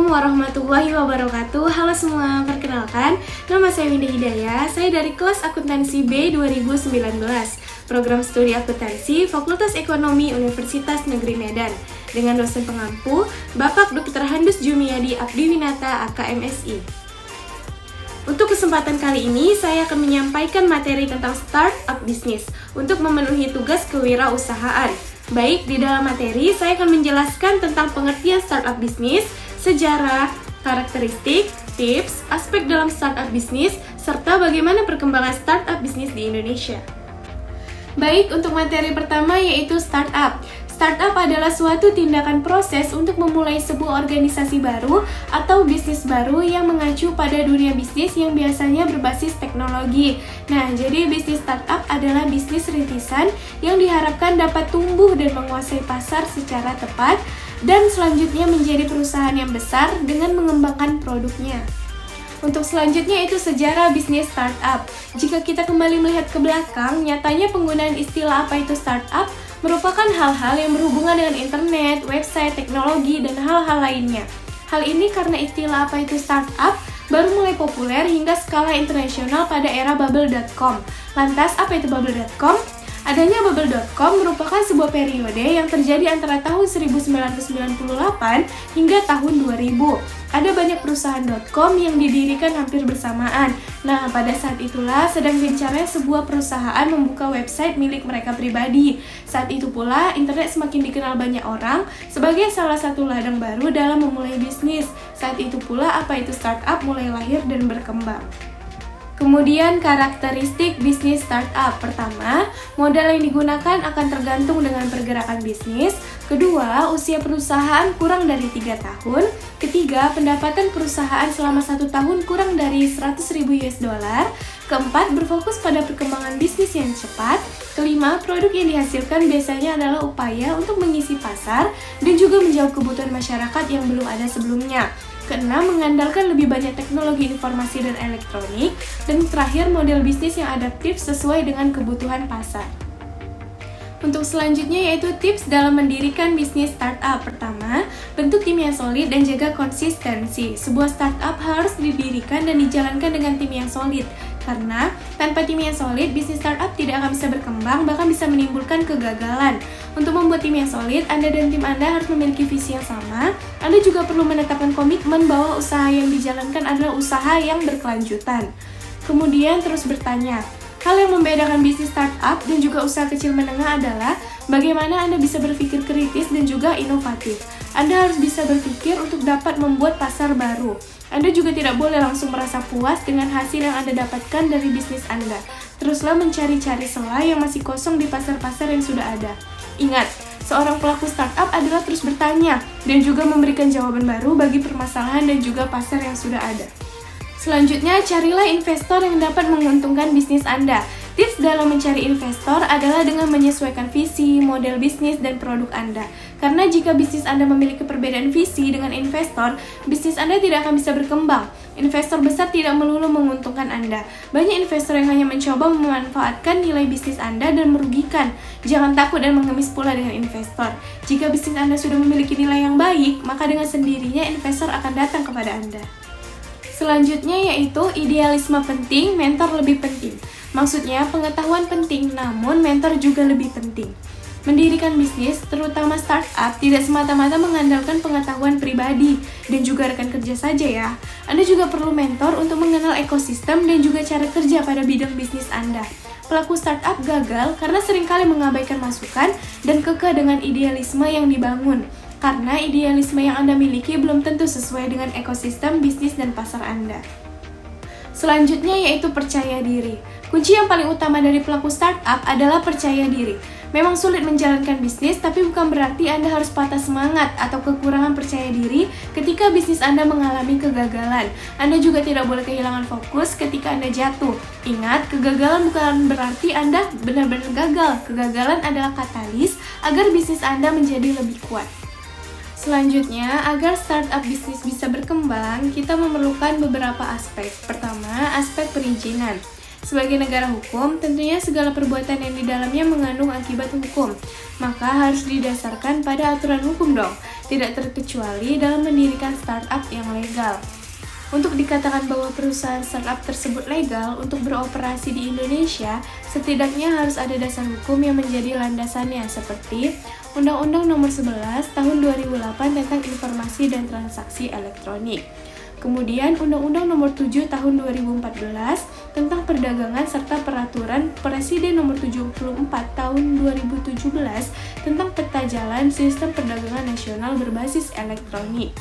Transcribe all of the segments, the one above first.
warahmatullahi wabarakatuh. Halo semua, perkenalkan, nama saya Winda Hidayah. Saya dari kelas akuntansi B 2019, program studi akuntansi Fakultas Ekonomi Universitas Negeri Medan, dengan dosen pengampu Bapak Dr. Handus Jumiadi Abdiwinata AKMSI. Untuk kesempatan kali ini, saya akan menyampaikan materi tentang startup bisnis untuk memenuhi tugas kewirausahaan. Baik, di dalam materi saya akan menjelaskan tentang pengertian startup bisnis, sejarah, karakteristik, tips, aspek dalam startup bisnis, serta bagaimana perkembangan startup bisnis di Indonesia. Baik, untuk materi pertama yaitu startup. Startup adalah suatu tindakan proses untuk memulai sebuah organisasi baru atau bisnis baru yang mengacu pada dunia bisnis yang biasanya berbasis teknologi. Nah, jadi bisnis startup adalah bisnis rintisan yang diharapkan dapat tumbuh dan menguasai pasar secara tepat dan selanjutnya menjadi perusahaan yang besar dengan mengembangkan produknya. Untuk selanjutnya itu sejarah bisnis startup. Jika kita kembali melihat ke belakang, nyatanya penggunaan istilah apa itu startup merupakan hal-hal yang berhubungan dengan internet, website, teknologi, dan hal-hal lainnya. Hal ini karena istilah apa itu startup baru mulai populer hingga skala internasional pada era bubble.com. Lantas, apa itu bubble.com? Adanya bubble.com merupakan sebuah periode yang terjadi antara tahun 1998 hingga tahun 2000. Ada banyak perusahaan .com yang didirikan hampir bersamaan. Nah, pada saat itulah sedang gencarnya sebuah perusahaan membuka website milik mereka pribadi. Saat itu pula, internet semakin dikenal banyak orang sebagai salah satu ladang baru dalam memulai bisnis. Saat itu pula, apa itu startup mulai lahir dan berkembang. Kemudian karakteristik bisnis startup. Pertama, modal yang digunakan akan tergantung dengan pergerakan bisnis. Kedua, usia perusahaan kurang dari 3 tahun. Ketiga, pendapatan perusahaan selama 1 tahun kurang dari 100.000 US dollar. Keempat, berfokus pada perkembangan bisnis yang cepat. Kelima, produk yang dihasilkan biasanya adalah upaya untuk mengisi pasar dan juga menjawab kebutuhan masyarakat yang belum ada sebelumnya. Keenam, mengandalkan lebih banyak teknologi informasi dan elektronik. Dan terakhir, model bisnis yang adaptif sesuai dengan kebutuhan pasar. Untuk selanjutnya yaitu tips dalam mendirikan bisnis startup. Pertama, bentuk tim yang solid dan jaga konsistensi. Sebuah startup harus didirikan dan dijalankan dengan tim yang solid. Karena tanpa tim yang solid, bisnis startup tidak akan bisa berkembang, bahkan bisa menimbulkan kegagalan. Untuk membuat tim yang solid, Anda dan tim Anda harus memiliki visi yang sama. Anda juga perlu menetapkan komitmen bahwa usaha yang dijalankan adalah usaha yang berkelanjutan. Kemudian terus bertanya. Hal yang membedakan bisnis startup dan juga usaha kecil menengah adalah bagaimana Anda bisa berpikir kritis dan juga inovatif. Anda harus bisa berpikir untuk dapat membuat pasar baru. Anda juga tidak boleh langsung merasa puas dengan hasil yang Anda dapatkan dari bisnis Anda. Teruslah mencari-cari celah yang masih kosong di pasar-pasar yang sudah ada. Ingat, seorang pelaku startup adalah terus bertanya dan juga memberikan jawaban baru bagi permasalahan dan juga pasar yang sudah ada. Selanjutnya, carilah investor yang dapat menguntungkan bisnis Anda. Tips dalam mencari investor adalah dengan menyesuaikan visi, model bisnis, dan produk Anda. Karena jika bisnis Anda memiliki perbedaan visi dengan investor, bisnis Anda tidak akan bisa berkembang. Investor besar tidak melulu menguntungkan Anda. Banyak investor yang hanya mencoba memanfaatkan nilai bisnis Anda dan merugikan. Jangan takut dan mengemis pula dengan investor. Jika bisnis Anda sudah memiliki nilai yang baik, maka dengan sendirinya investor akan datang kepada Anda. Selanjutnya yaitu idealisme penting, mentor lebih penting. Maksudnya pengetahuan penting, namun mentor juga lebih penting. Mendirikan bisnis, terutama startup, tidak semata-mata mengandalkan pengetahuan pribadi dan juga rekan kerja saja ya. Anda juga perlu mentor untuk mengenal ekosistem dan juga cara kerja pada bidang bisnis Anda. Pelaku startup gagal karena seringkali mengabaikan masukan dan kekeh dengan idealisme yang dibangun. Karena idealisme yang Anda miliki belum tentu sesuai dengan ekosistem bisnis dan pasar Anda. Selanjutnya yaitu percaya diri. Kunci yang paling utama dari pelaku startup adalah percaya diri. Memang sulit menjalankan bisnis, tapi bukan berarti Anda harus patah semangat atau kekurangan percaya diri ketika bisnis Anda mengalami kegagalan. Anda juga tidak boleh kehilangan fokus ketika Anda jatuh. Ingat, kegagalan bukan berarti Anda benar-benar gagal. Kegagalan adalah katalis agar bisnis Anda menjadi lebih kuat. Selanjutnya, agar startup bisnis bisa berkembang, kita memerlukan beberapa aspek. Pertama, aspek perizinan. Sebagai negara hukum, tentunya segala perbuatan yang di dalamnya mengandung akibat hukum, maka harus didasarkan pada aturan hukum dong. tidak terkecuali dalam mendirikan startup yang legal. Untuk dikatakan bahwa perusahaan startup tersebut legal untuk beroperasi di Indonesia, setidaknya harus ada dasar hukum yang menjadi landasannya seperti Undang-Undang Nomor 11 Tahun 2008 tentang Informasi dan Transaksi Elektronik. Kemudian Undang-Undang Nomor 7 Tahun 2014 tentang Perdagangan serta Peraturan Presiden Nomor 74 Tahun 2017 tentang Peta Jalan Sistem Perdagangan Nasional Berbasis Elektronik.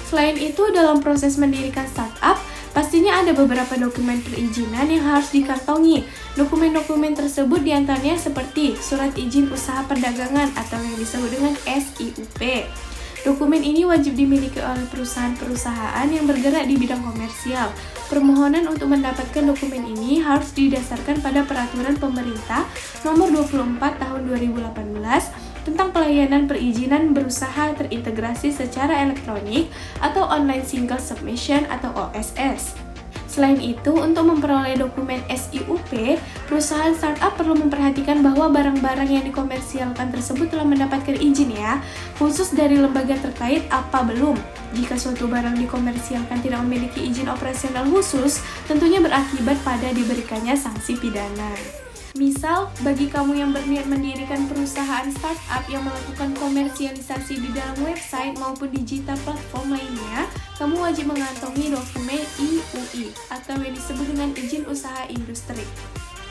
Selain itu, dalam proses mendirikan startup, pastinya ada beberapa dokumen perizinan yang harus dikantongi. Dokumen-dokumen tersebut diantaranya seperti Surat Izin Usaha Perdagangan atau yang disebut dengan SIUP. Dokumen ini wajib dimiliki oleh perusahaan-perusahaan yang bergerak di bidang komersial. Permohonan untuk mendapatkan dokumen ini harus didasarkan pada Peraturan Pemerintah Nomor 24 Tahun 2018 tentang pelayanan perizinan berusaha terintegrasi secara elektronik atau Online Single Submission atau OSS. Selain itu, untuk memperoleh dokumen SIUP, perusahaan startup perlu memperhatikan bahwa barang-barang yang dikomersialkan tersebut telah mendapatkan izin khusus dari lembaga terkait apa belum. Jika suatu barang dikomersialkan tidak memiliki izin operasional khusus, tentunya berakibat pada diberikannya sanksi pidana. Misal, bagi kamu yang berniat mendirikan perusahaan startup yang melakukan komersialisasi di dalam website maupun digital platform lainnya, kamu wajib mengantongi dokumen IUI atau yang disebut dengan Izin Usaha Industri.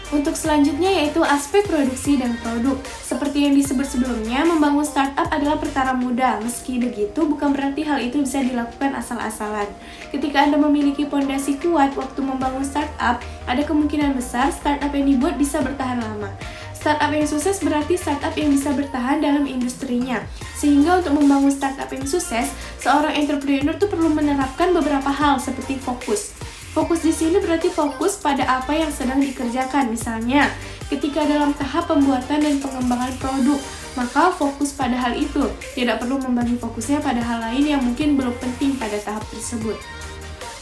Untuk selanjutnya yaitu aspek produksi dan produk. Seperti yang disebut sebelumnya, membangun startup adalah perkara mudah. Meski begitu, bukan berarti hal itu bisa dilakukan asal-asalan. Ketika Anda memiliki pondasi kuat waktu membangun startup, ada kemungkinan besar startup yang dibuat bisa bertahan lama. Startup yang sukses berarti startup yang bisa bertahan dalam industrinya. Sehingga untuk membangun startup yang sukses, seorang entrepreneur itu perlu menerapkan beberapa hal seperti fokus. Fokus di sini berarti fokus pada apa yang sedang dikerjakan. Misalnya, ketika dalam tahap pembuatan dan pengembangan produk, maka fokus pada hal itu. Tidak perlu membagi fokusnya pada hal lain yang mungkin belum penting pada tahap tersebut.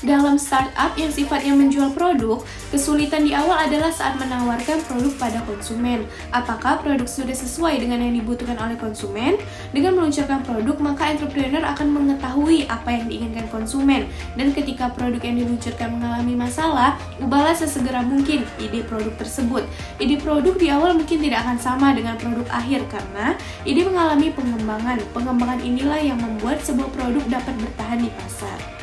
Dalam startup yang sifatnya menjual produk, kesulitan di awal adalah saat menawarkan produk pada konsumen. Apakah produk sudah sesuai dengan yang dibutuhkan oleh konsumen? Dengan meluncurkan produk, maka entrepreneur akan mengetahui apa yang diinginkan konsumen. Dan ketika produk yang diluncurkan mengalami masalah, ubahlah sesegera mungkin ide produk tersebut. Ide produk di awal mungkin tidak akan sama dengan produk akhir karena ide mengalami pengembangan. Pengembangan inilah yang membuat sebuah produk dapat bertahan di pasar.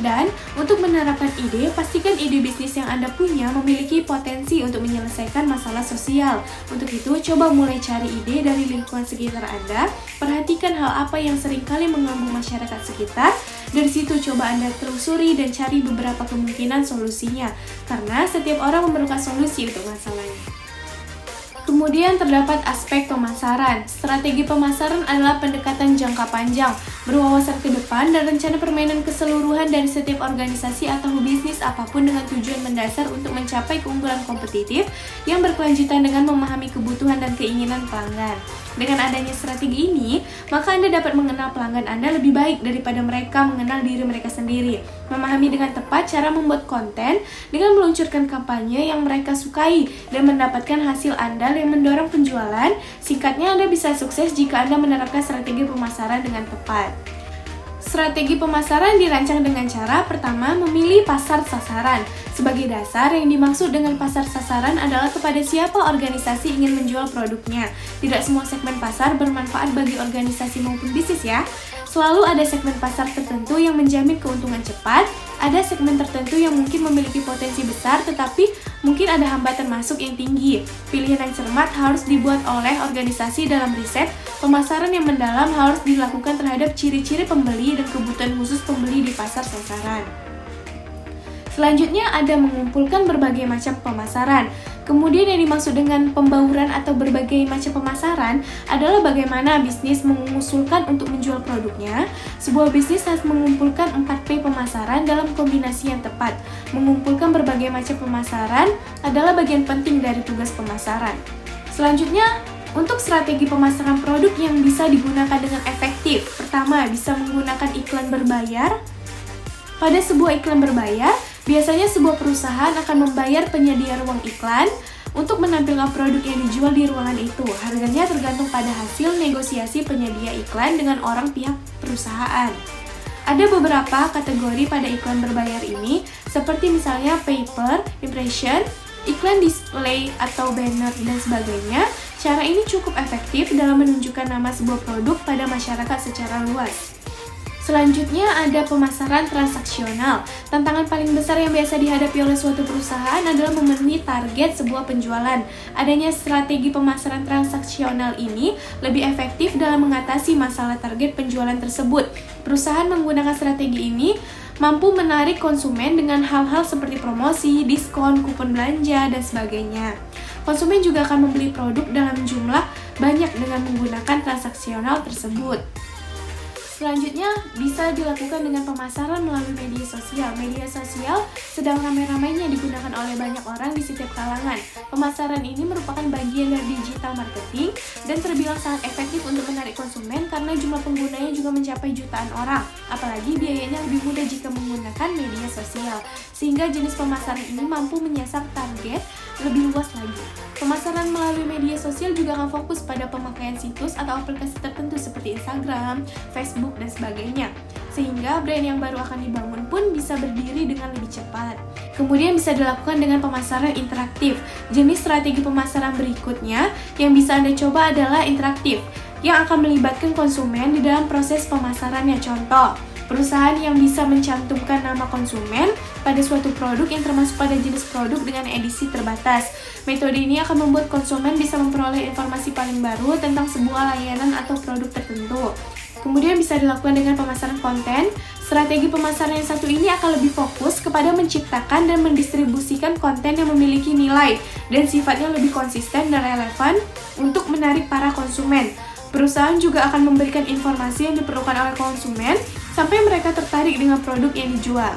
Dan untuk menerapkan ide, pastikan ide bisnis yang Anda punya memiliki potensi untuk menyelesaikan masalah sosial. Untuk itu, coba mulai cari ide dari lingkungan sekitar Anda. Perhatikan hal apa yang seringkali mengganggu masyarakat sekitar. Dari situ coba Anda telusuri dan cari beberapa kemungkinan solusinya. Karena setiap orang memerlukan solusi untuk masalahnya. Kemudian terdapat aspek pemasaran. Strategi pemasaran adalah pendekatan jangka panjang, berwawasan ke depan, dan rencana permainan keseluruhan dari setiap organisasi atau bisnis apapun dengan tujuan mendasar untuk mencapai keunggulan kompetitif yang berkelanjutan dengan memahami kebutuhan dan keinginan pelanggan. Dengan adanya strategi ini, maka Anda dapat mengenal pelanggan Anda lebih baik daripada mereka mengenal diri mereka sendiri. Memahami dengan tepat cara membuat konten dengan meluncurkan kampanye yang mereka sukai dan mendapatkan hasil andal yang mendorong penjualan. Singkatnya, Anda bisa sukses jika Anda menerapkan strategi pemasaran dengan tepat. Strategi pemasaran dirancang dengan cara pertama, memilih pasar sasaran. Sebagai dasar, yang dimaksud dengan pasar sasaran adalah kepada siapa organisasi ingin menjual produknya. Tidak semua segmen pasar bermanfaat bagi organisasi maupun bisnis ya. Selalu ada segmen pasar tertentu yang menjamin keuntungan cepat, ada segmen tertentu yang mungkin memiliki potensi besar tetapi mungkin ada hambatan masuk yang tinggi. Pilihan yang cermat harus dibuat oleh organisasi dalam riset. Pemasaran yang mendalam harus dilakukan terhadap ciri-ciri pembeli dan kebutuhan khusus pembeli di pasar sasaran. Selanjutnya ada mengumpulkan berbagai macam pemasaran. Kemudian yang dimaksud dengan pembauran atau berbagai macam pemasaran adalah bagaimana bisnis mengusulkan untuk menjual produknya. Sebuah bisnis harus mengumpulkan 4P pemasaran dalam kombinasi yang tepat. Mengumpulkan berbagai macam pemasaran adalah bagian penting dari tugas pemasaran. Selanjutnya, untuk strategi pemasaran produk yang bisa digunakan dengan efektif. Pertama, bisa menggunakan iklan berbayar. Pada sebuah iklan berbayar, biasanya sebuah perusahaan akan membayar penyedia ruang iklan untuk menampilkan produk yang dijual di ruangan itu. Harganya tergantung pada hasil negosiasi penyedia iklan dengan orang pihak perusahaan. Ada beberapa kategori pada iklan berbayar ini, seperti misalnya paper, impression, iklan display atau banner, dan sebagainya. Cara ini cukup efektif dalam menunjukkan nama sebuah produk pada masyarakat secara luas. Selanjutnya ada pemasaran transaksional. Tantangan paling besar yang biasa dihadapi oleh suatu perusahaan adalah memenuhi target sebuah penjualan. Adanya strategi pemasaran transaksional ini lebih efektif dalam mengatasi masalah target penjualan tersebut. Perusahaan menggunakan strategi ini mampu menarik konsumen dengan hal-hal seperti promosi, diskon, kupon belanja, dan sebagainya. Konsumen juga akan membeli produk dalam jumlah banyak dengan menggunakan transaksional tersebut. Selanjutnya, bisa dilakukan dengan pemasaran melalui media sosial. Media sosial sedang ramai-ramainya digunakan oleh banyak orang di setiap kalangan. Pemasaran ini merupakan bagian dari digital marketing dan terbilang sangat efektif untuk menarik konsumen karena jumlah penggunanya juga mencapai jutaan orang. Apalagi biayanya lebih mudah jika menggunakan media sosial, sehingga jenis pemasaran ini mampu menyasar target lebih luas lagi. Pemasaran melalui media sosial juga akan fokus pada pemakaian situs atau aplikasi tertentu seperti Instagram, Facebook, dan sebagainya, sehingga brand yang baru akan dibangun pun bisa berdiri dengan lebih cepat. Kemudian bisa dilakukan dengan pemasaran interaktif. Jenis strategi pemasaran berikutnya yang bisa Anda coba adalah interaktif, yang akan melibatkan konsumen di dalam proses pemasarannya. Contoh, perusahaan yang bisa mencantumkan nama konsumen pada suatu produk yang termasuk pada jenis produk dengan edisi terbatas. Metode ini akan membuat konsumen bisa memperoleh informasi paling baru tentang sebuah layanan atau produk tertentu. Kemudian bisa dilakukan dengan pemasaran konten. Strategi pemasaran yang satu ini akan lebih fokus kepada menciptakan dan mendistribusikan konten yang memiliki nilai dan sifatnya lebih konsisten dan relevan untuk menarik para konsumen. Perusahaan juga akan memberikan informasi yang diperlukan oleh konsumen sampai mereka tertarik dengan produk yang dijual.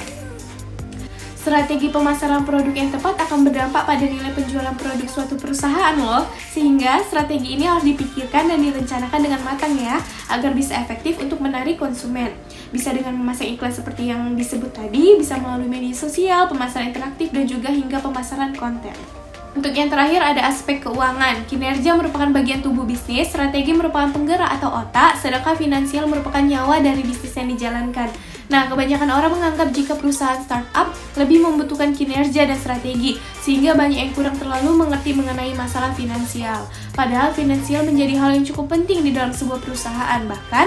Strategi pemasaran produk yang tepat akan berdampak pada nilai penjualan produk suatu perusahaan loh. Sehingga strategi ini harus dipikirkan dan direncanakan dengan matang ya, agar bisa efektif untuk menarik konsumen. Bisa dengan memasang iklan seperti yang disebut tadi, bisa melalui media sosial, pemasaran interaktif, dan juga hingga pemasaran konten. Untuk yang terakhir ada aspek keuangan. Kinerja merupakan bagian tubuh bisnis, strategi merupakan penggerak atau otak, sedangkan finansial merupakan nyawa dari bisnis yang dijalankan. Nah, kebanyakan orang menganggap jika perusahaan startup lebih membutuhkan kinerja dan strategi, sehingga banyak yang kurang terlalu mengerti mengenai masalah finansial. Padahal finansial menjadi hal yang cukup penting di dalam sebuah perusahaan. Bahkan,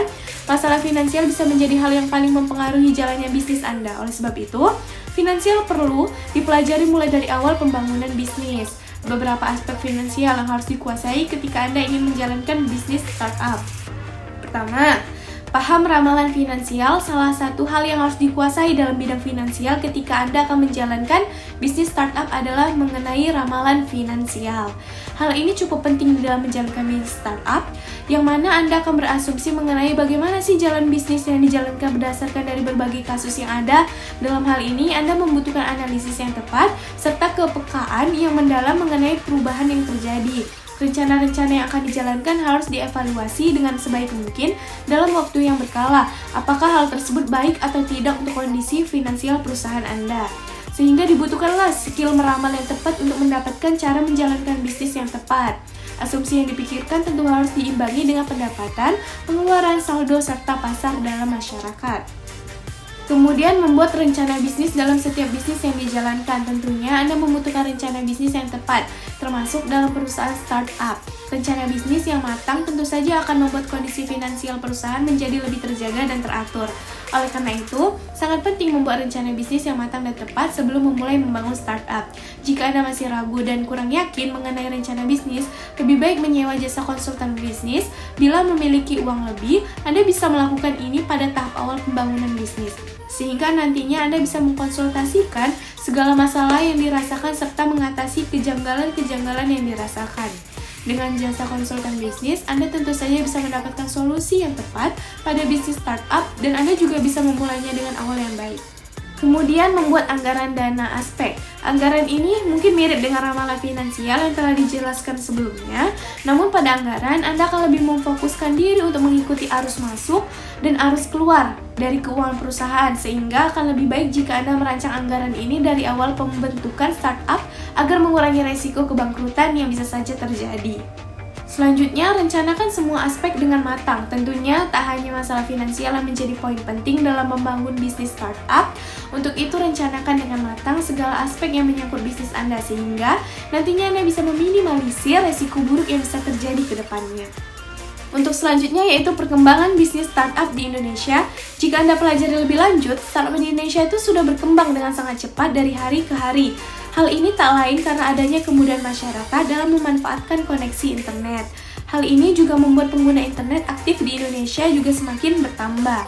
masalah finansial bisa menjadi hal yang paling mempengaruhi jalannya bisnis Anda. Oleh sebab itu, finansial perlu dipelajari mulai dari awal pembangunan bisnis. Beberapa aspek finansial yang harus dikuasai ketika Anda ingin menjalankan bisnis startup. Pertama, paham ramalan finansial. Salah satu hal yang harus dikuasai dalam bidang finansial ketika Anda akan menjalankan bisnis startup adalah mengenai ramalan finansial. Hal ini cukup penting di dalam menjalankan bisnis startup, yang mana Anda akan berasumsi mengenai bagaimana sih jalan bisnis yang dijalankan berdasarkan dari berbagai kasus yang ada. Dalam hal ini, Anda membutuhkan analisis yang tepat, serta kepekaan yang mendalam mengenai perubahan yang terjadi. Rencana-rencana yang akan dijalankan harus dievaluasi dengan sebaik mungkin dalam waktu yang berkala. Apakah hal tersebut baik atau tidak untuk kondisi finansial perusahaan Anda? Sehingga dibutuhkanlah skill meramal yang tepat untuk mendapatkan cara menjalankan bisnis yang tepat. Asumsi yang dipikirkan tentu harus diimbangi dengan pendapatan, pengeluaran, saldo, serta pasar dalam masyarakat. Kemudian membuat rencana bisnis dalam setiap bisnis yang dijalankan. Tentunya Anda membutuhkan rencana bisnis yang tepat, termasuk dalam perusahaan startup. Rencana bisnis yang matang tentu saja akan membuat kondisi finansial perusahaan menjadi lebih terjaga dan teratur. Oleh karena itu, sangat penting membuat rencana bisnis yang matang dan tepat sebelum memulai membangun startup. Jika Anda masih ragu dan kurang yakin mengenai rencana bisnis, lebih baik menyewa jasa konsultan bisnis. Bila memiliki uang lebih, Anda bisa melakukan ini pada tahap awal pembangunan bisnis, sehingga nantinya Anda bisa mengkonsultasikan segala masalah yang dirasakan serta mengatasi kejanggalan-kejanggalan yang dirasakan. Dengan jasa konsultan bisnis, Anda tentu saja bisa mendapatkan solusi yang tepat pada bisnis startup dan Anda juga bisa memulainya dengan awal yang baik. Kemudian membuat anggaran dana aspek. Anggaran ini mungkin mirip dengan ramalan finansial yang telah dijelaskan sebelumnya, namun pada anggaran Anda akan lebih memfokuskan diri untuk mengikuti arus masuk dan arus keluar dari keuangan perusahaan, sehingga akan lebih baik jika Anda merancang anggaran ini dari awal pembentukan startup agar mengurangi resiko kebangkrutan yang bisa saja terjadi. Selanjutnya, rencanakan semua aspek dengan matang. Tentunya, tak hanya masalah finansial yang menjadi poin penting dalam membangun bisnis startup. Untuk itu, rencanakan dengan matang segala aspek yang menyangkut bisnis Anda, sehingga nantinya Anda bisa meminimalisir resiko buruk yang bisa terjadi ke depannya. Untuk selanjutnya yaitu perkembangan bisnis startup di Indonesia. Jika Anda pelajari lebih lanjut, startup di Indonesia itu sudah berkembang dengan sangat cepat dari hari ke hari. Hal ini tak lain karena adanya kemudahan masyarakat dalam memanfaatkan koneksi internet. Hal ini juga membuat pengguna internet aktif di Indonesia juga semakin bertambah.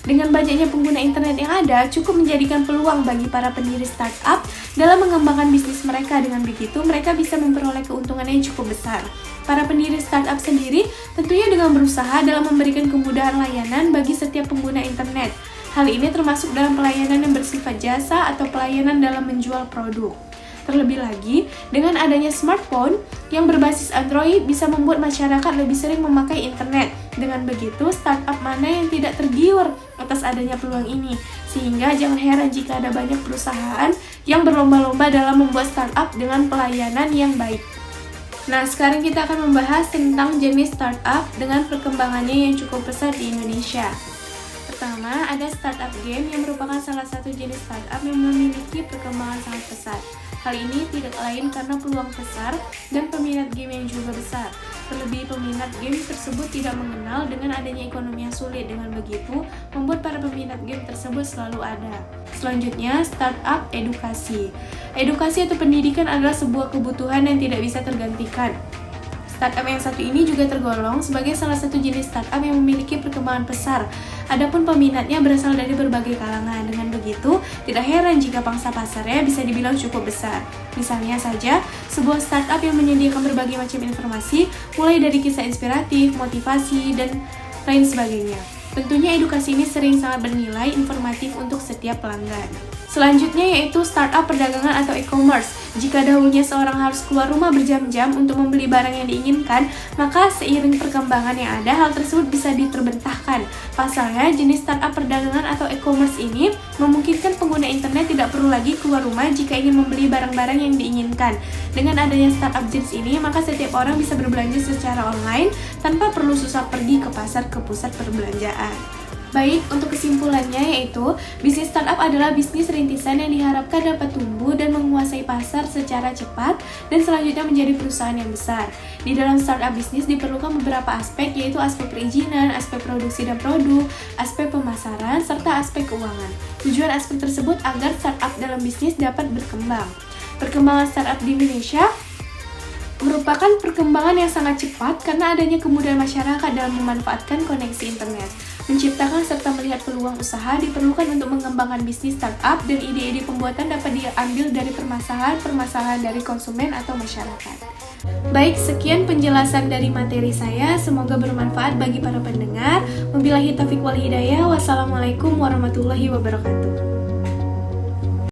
Dengan banyaknya pengguna internet yang ada, cukup menjadikan peluang bagi para pendiri startup dalam mengembangkan bisnis mereka. Dengan begitu, mereka bisa memperoleh keuntungan yang cukup besar. Para pendiri startup sendiri tentunya dengan berusaha dalam memberikan kemudahan layanan bagi setiap pengguna internet. Hal ini termasuk dalam pelayanan yang bersifat jasa atau pelayanan dalam menjual produk. Terlebih lagi, dengan adanya smartphone yang berbasis Android bisa membuat masyarakat lebih sering memakai internet. Dengan begitu, startup mana yang tidak tergiur atas adanya peluang ini? Sehingga jangan heran jika ada banyak perusahaan yang berlomba-lomba dalam membuat startup dengan pelayanan yang baik. Nah, sekarang kita akan membahas tentang jenis startup dengan perkembangannya yang cukup pesat di Indonesia. Pertama, ada startup game yang merupakan salah satu jenis startup yang memiliki perkembangan sangat pesat. Hal ini tidak lain karena peluang besar dan peminat game yang juga besar. Terlebih peminat game tersebut tidak mengenal dengan adanya ekonomi yang sulit. Dengan begitu, membuat para peminat game tersebut selalu ada. Selanjutnya, startup edukasi. Edukasi atau pendidikan adalah sebuah kebutuhan yang tidak bisa tergantikan. Startup yang satu ini juga tergolong sebagai salah satu jenis startup yang memiliki perkembangan besar. Adapun peminatnya berasal dari berbagai kalangan. Dengan begitu, tidak heran jika pangsa pasarnya bisa dibilang cukup besar. Misalnya saja, sebuah startup yang menyediakan berbagai macam informasi, mulai dari kisah inspiratif, motivasi, dan lain sebagainya. Tentunya edukasi ini sering sangat bernilai informatif untuk setiap pelanggan. Selanjutnya yaitu startup perdagangan atau e-commerce. Jika dahulunya seorang harus keluar rumah berjam-jam untuk membeli barang yang diinginkan, maka seiring perkembangan yang ada, hal tersebut bisa diterbentahkan. Pasalnya, jenis startup perdagangan atau e-commerce ini memungkinkan pengguna internet tidak perlu lagi keluar rumah jika ingin membeli barang-barang yang diinginkan. Dengan adanya startup jenis ini, maka setiap orang bisa berbelanja secara online tanpa perlu susah pergi ke pasar ke pusat perbelanjaan. Baik, untuk kesimpulannya yaitu bisnis startup adalah bisnis rintisan yang diharapkan dapat tumbuh dan menguasai pasar secara cepat dan selanjutnya menjadi perusahaan yang besar. Di dalam startup bisnis diperlukan beberapa aspek, yaitu aspek perizinan, aspek produksi dan produk, aspek pemasaran, serta aspek keuangan. Tujuan aspek tersebut agar startup dalam bisnis dapat berkembang. Perkembangan startup di Indonesia merupakan perkembangan yang sangat cepat karena adanya kemudahan masyarakat dalam memanfaatkan koneksi internet. Menciptakan serta melihat peluang usaha diperlukan untuk mengembangkan bisnis startup, dan ide-ide pembuatan dapat diambil dari permasalahan dari konsumen atau masyarakat. Baik, sekian penjelasan dari materi saya. Semoga bermanfaat bagi para pendengar. Wabillahi taufiq wal hidayah. Wassalamualaikum warahmatullahi wabarakatuh.